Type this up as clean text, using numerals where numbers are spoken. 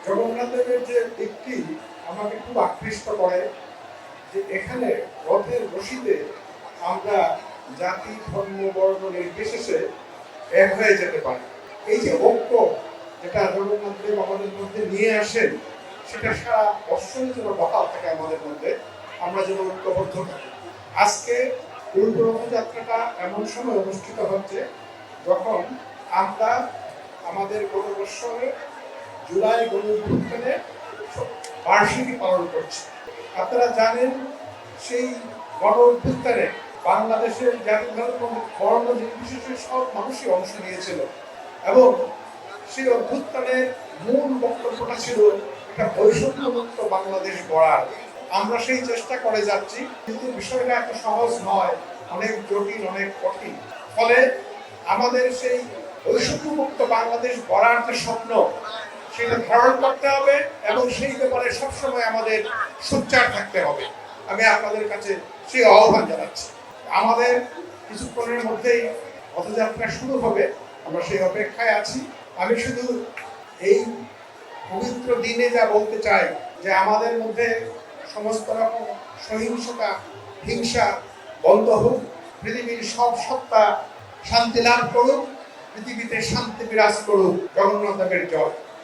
জগন্নাথের যে দিকটি আমাকে খুব আকৃষ্ট করে যে এখানে রথের রশিতে আমরা জাতি ধর্ম বর্ণ নির্বিশেষে এক হয়ে যেতে পারি। এই যে ঐক্য যেটা জগন্নাথ দেব আমাদের মধ্যে নিয়ে আসেন, সেটা সারা বৎসরের জন্য বহাল থাকে আমাদের মধ্যে, আমরা যেন ঐক্যবদ্ধ থাকি। আজকে পূর্ব রথযাত্রাটা এমন সময় অনুষ্ঠিত হচ্ছে যখন আমরা আমাদের গণবৎসরে জুলাই গণঅভ্যুত্থানে বার্ষিকী পালন করছি। আপনারা জানেন সেই গণঅভ্যুত্থানে বাংলাদেশের জাতি ধর্ম বর্ণ নির্বিশেষে সব মানুষই অংশ নিয়েছিল এবং সেই অভ্যুত্থানের মূল বক্তব্যটা ছিল একটা বৈষম্যমুক্ত বাংলাদেশ গড়ার। আমরা সেই চেষ্টা করে যাচ্ছি, কিন্তু বিষয়টা এত সহজ নয়, অনেক জটিল, অনেক কঠিন। ফলে আমাদের সেই বৈষম্যমুক্ত বাংলাদেশ গড়ার যে স্বপ্ন, সেটা ধারণ করতে হবে এবং সেই ব্যাপারে সবসময় আমাদের সোচ্চার থাকতে হবে। আমি আপনাদের কাছে সেই আহ্বান জানাচ্ছি। আমাদের কিছুক্ষণের মধ্যেই রথযাত্রা শুরু হবে, আমরা সেই অপেক্ষায় আছি। আমি শুধু এই পবিত্র দিনে যা বলতে চাই যে আমাদের মধ্যে সমস্ত রকম সহিংসতা, হিংসা বন্ধ হোক, পৃথিবীর সব সত্তা শান্তি লাভ করুক, পৃথিবীতে শান্তি বিরাজ করুক। জগন্নাথ দেবের জয়।